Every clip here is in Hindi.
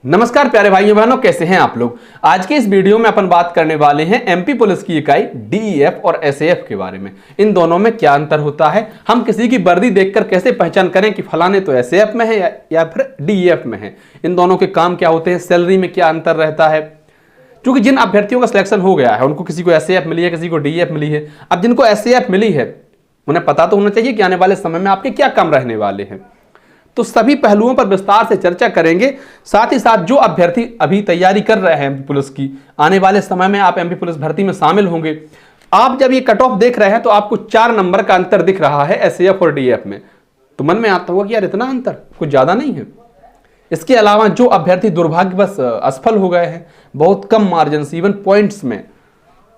नमस्कार प्यारे भाइयों बहनों, कैसे हैं आप लोग। आज के इस वीडियो में अपन बात करने वाले हैं एमपी पुलिस की इकाई डीईएफ और एसएएफ के बारे में। इन दोनों में क्या अंतर होता है, हम किसी की वर्दी देखकर कैसे पहचान करें कि फलाने तो एसएएफ में है या फिर डीईएफ में है। इन दोनों के काम क्या होते हैं, सैलरी में क्या अंतर रहता है। क्योंकि जिन अभ्यर्थियों का सिलेक्शन हो गया है उनको किसी को एसएएफ मिली है, किसी को डीईएफ मिली है। अब जिनको एसएएफ मिली है उन्हें पता तो होना चाहिए कि आने वाले समय में आपके क्या काम रहने वाले हैं। तो सभी पहलुओं पर विस्तार से चर्चा करेंगे। साथ ही साथ जो अभ्यर्थी अभी तैयारी कर रहे हैं एमपी पुलिस की, आने वाले समय में आप एमपी पुलिस भर्ती में शामिल होंगे। आप जब ये कट ऑफ देख रहे हैं तो आपको 4 नंबर का अंतर दिख रहा है एसएएफ और डीएफ में। तो मन में आता होगा कि यार इतना अंतर कुछ ज्यादा नहीं है। इसके अलावा जो अभ्यर्थी दुर्भाग्यवश असफल हो गए हैं, बहुत कम मार्जिन से, इवन पॉइंट्स में,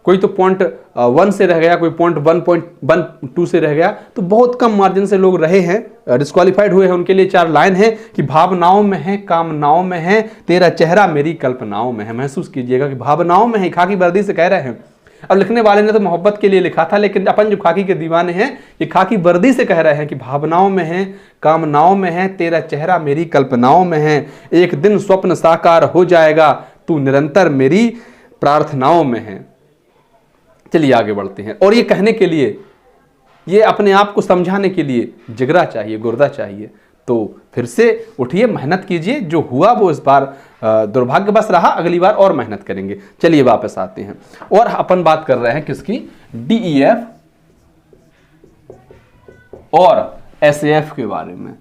कोई तो 0.1 से रह गया, कोई 0.112 से रह गया, तो बहुत कम मार्जिन से लोग रहे हैं, डिस्क्वालीफाइड हुए हैं। उनके लिए 4 लाइन है कि भावनाओं में है, कामनाओं में है, तेरा चेहरा मेरी कल्पनाओं में है। महसूस कीजिएगा कि भावनाओं में है, खाकी वर्दी से कह रहे हैं। अब लिखने वाले ने तो मोहब्बत के लिए लिखा था, लेकिन अपन जो खाकी के दीवाने हैं ये खाकी वर्दी से कह रहे हैं कि भावनाओं में है, कामनाओं में है, तेरा चेहरा मेरी कल्पनाओं में है। एक दिन स्वप्न साकार हो जाएगा, तू निरंतर मेरी प्रार्थनाओं में है। चलिए आगे बढ़ते हैं। और ये कहने के लिए, ये अपने आप को समझाने के लिए जिगरा चाहिए, गुर्दा चाहिए। तो फिर से उठिए, मेहनत कीजिए। जो हुआ वो इस बार दुर्भाग्यवश रहा, अगली बार और मेहनत करेंगे। चलिए वापस आते हैं और अपन बात कर रहे हैं किसकी, डीईएफ और एसएएफ के बारे में।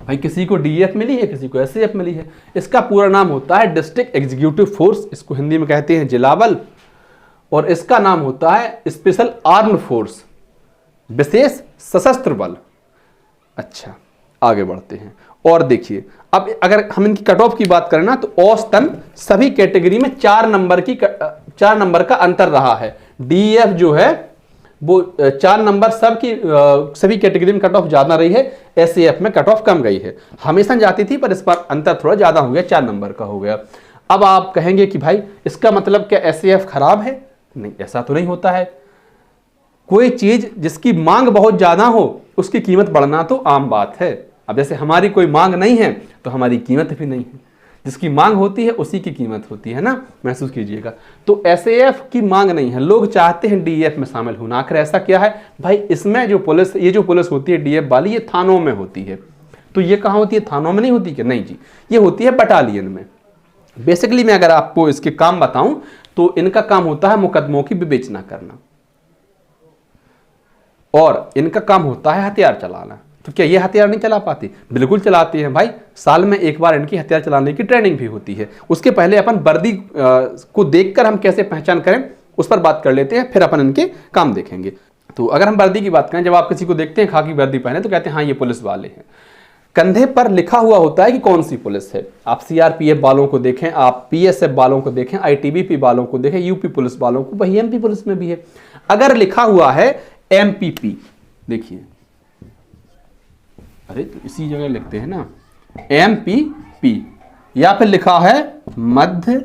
भाई किसी को डीईएफ मिली है, किसी को एसएएफ मिली है। इसका पूरा नाम होता है डिस्ट्रिक्ट एग्जीक्यूटिव फोर्स, इसको हिंदी में कहते हैं जिला बल। और इसका नाम होता है स्पेशल आर्म्ड फोर्स, विशेष सशस्त्र बल। अच्छा आगे बढ़ते हैं और देखिए, अब अगर हम इनकी कट ऑफ की बात करें ना, तो औसतन सभी कैटेगरी में 4 नंबर का अंतर रहा है। डीईएफ जो है वो 4 नंबर सभी कैटेगरी में कट ऑफ ज्यादा रही है, एसएएफ में कट ऑफ कम गई है। हमेशा जाती थी पर इस बार अंतर थोड़ा ज्यादा हो गया, 4 नंबर का हो गया। अब आप कहेंगे कि भाई इसका मतलब क्या एसएएफ खराब है? नहीं, ऐसा तो नहीं होता है। कोई चीज जिसकी मांग बहुत ज्यादा हो उसकी कीमत बढ़ना तो आम बात है। अब जैसे हमारी कोई मांग नहीं है तो हमारी कीमत भी नहीं है। जिसकी मांग होती है उसी की कीमत होती है ना, महसूस कीजिएगा। तो एसएएफ की मांग नहीं है, लोग चाहते हैं डीएफ में शामिल होना। आखिर ऐसा क्या है भाई, इसमें जो पुलिस होती है डीएफ वाली, ये थानों में होती है। तो ये कहां होती है, थानों में नहीं होती क्या? नहीं जी, ये होती है बटालियन में। बेसिकली मैं अगर आपको इसके काम बताऊं तो इनका काम होता है मुकदमों की विवेचना करना, और इनका काम होता है हथियार चलाना। तो क्या ये हथियार नहीं चला पाती? बिल्कुल चलाती हैं भाई। साल में एक बार इनकी हथियार चलाने की ट्रेनिंग भी होती है। उसके पहले अपन वर्दी को देखकर हम कैसे पहचान करें उस पर बात कर लेते हैं, फिर अपन इनके काम देखेंगे। तो अगर हम वर्दी की बात करें, जब आप किसी को देखते हैं खाकी वर्दी पहने तो कहते हैं हाँ ये पुलिस वाले हैं। कंधे पर लिखा हुआ होता है कि कौन सी पुलिस है। आप सीआरपीएफ वालों को देखें, आप पीएसएफ वालों को देखें, आईटीबीपी वालों को देखें, यूपी पुलिस वालों को, वही एमपी पुलिस में भी है। अगर लिखा हुआ है एमपीपी, देखिए, अरे तो इसी जगह लिखते हैं ना एमपीपी, या फिर लिखा है मध्य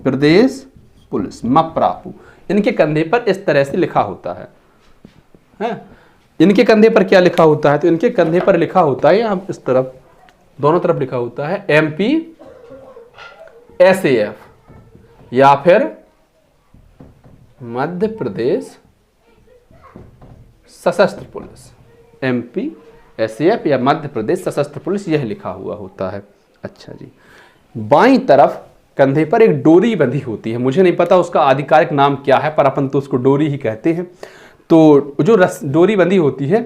प्रदेश पुलिस, मप्रापू, इनके कंधे पर इस तरह से लिखा होता है। इनके कंधे पर क्या लिखा होता है, तो इनके कंधे पर लिखा होता है, यहाँ इस तरफ दोनों तरफ लिखा होता है एमपी एसएएफ या फिर मध्य प्रदेश सशस्त्र पुलिस। एमपी एसएएफ या मध्य प्रदेश सशस्त्र पुलिस, यह लिखा हुआ होता है। अच्छा जी, बाईं तरफ कंधे पर एक डोरी बंधी होती है। मुझे नहीं पता उसका आधिकारिक नाम क्या है, पर अपन तो उसको डोरी ही कहते हैं। तो जो डोरी बंधी होती है,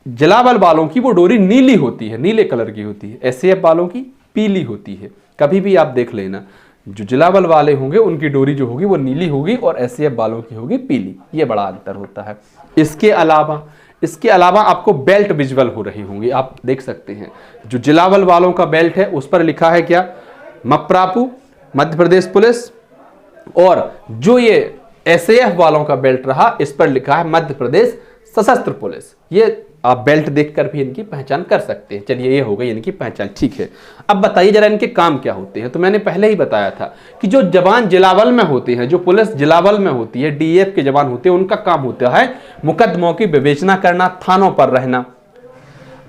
जिला बल वालों की वो डोरी नीली होती है, नीले कलर की होती है। एसएएफ वालों की पीली होती है। कभी भी आप देख लेना, जो जिला बल वाले होंगे उनकी डोरी जो होगी वो नीली होगी और एसएएफ वालों की होगी पीली। ये बड़ा अंतर होता है। इसके अलावा आपको बेल्ट विजुअल हो रही होंगी, आप देख सकते हैं। जो जिला बल वालों का बेल्ट है उस पर लिखा है क्या, मप्रापू मध्य प्रदेश पुलिस, और जो ये एसएएफ वालों का बेल्ट रहा इस पर लिखा है मध्य प्रदेश सशस्त्र पुलिस। ये आप बेल्ट देखकर भी इनकी पहचान कर सकते हैं। चलिए ये हो गई इनकी पहचान, ठीक है। अब बताइए जरा इनके काम क्या होते हैं। तो मैंने पहले ही बताया था कि जो जवान जिलाबल में होते हैं, जो पुलिस जिलाबल में होती है, डीएफ के जवान होते हैं, उनका काम होता है मुकदमों की विवेचना करना, थानों पर रहना।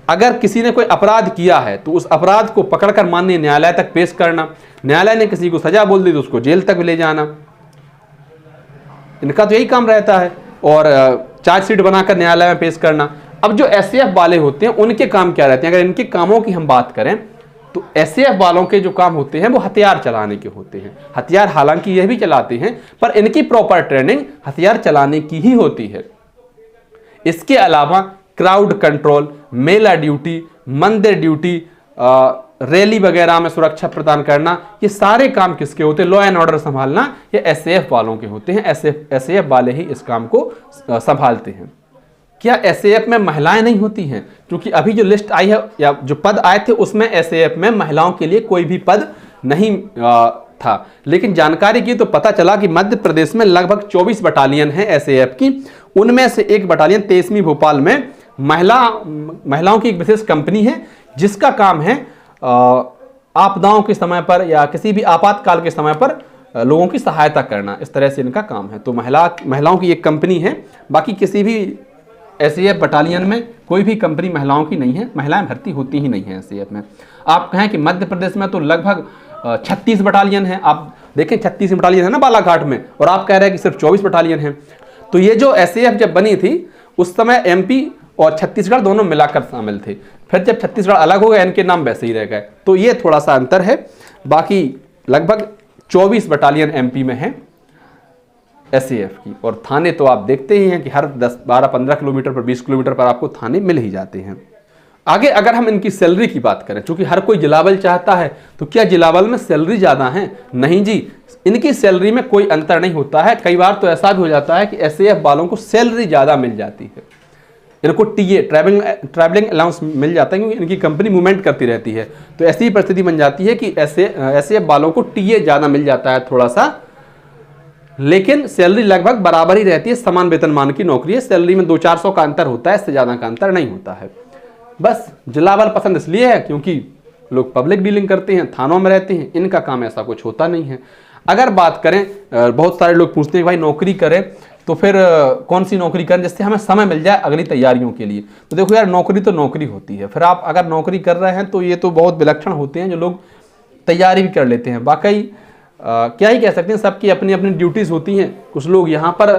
अगर किसी ने कोई अपराध किया है तो उस अपराध को पकड़कर माननीय न्यायालय तक पेश करना, न्यायालय ने किसी को सजा बोल दी तो उसको जेल तक ले जाना, इनका तो यही काम रहता है, और चार्जशीट बनाकर न्यायालय में पेश करना। अब जो एसएएफ वाले होते हैं उनके काम क्या रहते हैं? अगर इनके कामों की हम बात करें तो एसएएफ वालों के जो काम होते हैं वो हथियार चलाने के होते हैं। हथियार हालांकि यह भी चलाते हैं, पर इनकी प्रॉपर ट्रेनिंग हथियार चलाने की ही होती है। इसके अलावा क्राउड कंट्रोल, मेला ड्यूटी, मंदिर ड्यूटी, रैली वगैरह में सुरक्षा प्रदान करना, ये सारे काम किसके होते हैं? लॉ एंड ऑर्डर संभालना ये एसएएफ वालों के होते हैं। एसएएफ वाले ही इस काम को संभालते हैं। क्या एसएएफ में महिलाएं नहीं होती हैं? क्योंकि अभी जो लिस्ट आई है या जो पद आए थे उसमें एसएएफ में महिलाओं के लिए कोई भी पद नहीं था, लेकिन जानकारी की तो पता चला कि मध्य प्रदेश में लगभग 24 बटालियन है एसएएफ की। उनमें से एक बटालियन 23वीं भोपाल में महिलाओं की एक विशेष कंपनी है जिसका काम है आपदाओं के समय पर या किसी भी आपातकाल के समय पर लोगों की सहायता करना, इस तरह से इनका काम है। तो महिलाओं की एक कंपनी है। बाकी किसी भी एसएएफ बटालियन में कोई भी कंपनी महिलाओं की नहीं है, महिलाएं भर्ती होती ही नहीं है एसएएफ में। आप कहें कि मध्य प्रदेश में तो लगभग 36 बटालियन है। आप देखें 36 बटालियन है ना बालाघाट में, और आप कह रहे हैं कि सिर्फ 24 बटालियन है। तो ये जो एसएएफ जब बनी थी उस समय एमपी और छत्तीसगढ़ दोनों मिलाकर शामिल थे। फिर जब छत्तीसगढ़ अलग हो गया इनके नाम वैसे ही रह गए, तो ये थोड़ा सा अंतर है। बाकी लगभग 24 बटालियन एमपी में है एसएएफ की। और थाने तो आप देखते ही हैं कि हर 10, 12, 15 किलोमीटर पर, 20 किलोमीटर पर आपको थाने मिल ही जाते हैं। आगे अगर हम इनकी सैलरी की बात करें, चूंकि हर कोई जिला बल चाहता है, तो क्या जिला बल में सैलरी ज़्यादा है? नहीं जी, इनकी सैलरी में कोई अंतर नहीं होता है। कई बार तो ऐसा भी हो जाता है कि एसएएफ वालों को सैलरी ज़्यादा मिल जाती है, इनको टीए ट्रैवलिंग अलाउंस मिल जाता है, क्योंकि इनकी कंपनी मूवमेंट करती रहती है। तो ऐसी परिस्थिति बन जाती है कि एसएएफ वालों को टीए ज़्यादा मिल जाता है थोड़ा सा, लेकिन सैलरी लगभग बराबर ही रहती है। समान वेतनमान की नौकरी है, सैलरी में 200-400 का अंतर होता है, इससे ज़्यादा का अंतर नहीं होता है। बस जिला बल पसंद इसलिए है क्योंकि लोग पब्लिक डीलिंग करते हैं, थानों में रहते हैं, इनका काम ऐसा कुछ होता नहीं है। अगर बात करें, बहुत सारे लोग पूछते हैं भाई नौकरी करें तो फिर कौन सी नौकरी करें जिससे हमें समय मिल जाए अगली तैयारियों के लिए। तो देखो यार, नौकरी तो नौकरी होती है। फिर आप अगर नौकरी कर रहे हैं तो ये तो बहुत विलक्षण होते हैं जो लोग तैयारी भी कर लेते हैं। वाकई क्या ही कह सकते हैं, सबकी अपनी अपनी ड्यूटीज़ होती हैं। कुछ लोग यहाँ पर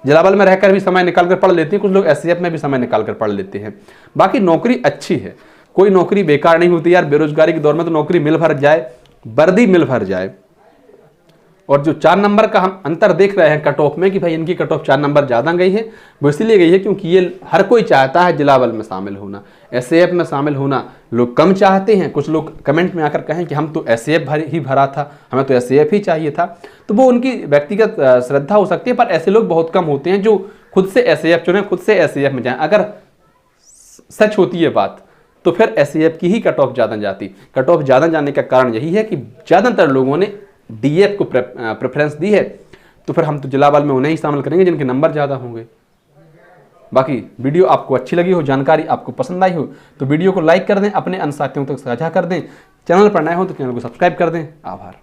जिला बल में रहकर भी समय निकाल कर पढ़ लेते हैं, कुछ लोग एसएएफ में भी समय निकाल कर पढ़ लेते हैं। बाकी नौकरी अच्छी है, कोई नौकरी बेकार नहीं होती यार। बेरोजगारी के दौर में तो नौकरी मिल भर जाए, वर्दी मिल भर जाए। और जो 4 नंबर का हम अंतर देख रहे हैं कट ऑफ में कि भाई इनकी कट ऑफ 4 नंबर ज़्यादा गई है, वो इसलिए गई है क्योंकि ये हर कोई चाहता है जिला बल में शामिल होना। एसएएफ में शामिल होना लोग कम चाहते हैं। कुछ लोग कमेंट में आकर कहें कि हम तो एसएएफ ही भरा था, हमें तो एसएएफ ही चाहिए था। तो वो उनकी व्यक्तिगत श्रद्धा हो सकती है, पर ऐसे लोग बहुत कम होते हैं जो खुद से एसएएफ चुने, खुद से एसएएफ में जाएं। अगर सच होती है बात तो फिर एसएएफ की ही कट ऑफ ज़्यादा जाती। कट ऑफ ज़्यादा जाने का कारण यही है कि ज़्यादातर लोगों ने डीएफ को प्रेफरेंस दी है। तो फिर हम तो जिला बल में उन्हें ही शामिल करेंगे जिनके नंबर ज़्यादा होंगे। बाकी वीडियो आपको अच्छी लगी हो, जानकारी आपको पसंद आई हो तो वीडियो को लाइक कर दें, अपने अन्य साथियों तक साझा कर दें। चैनल पर नए हो तो चैनल को सब्सक्राइब कर दें। आभार।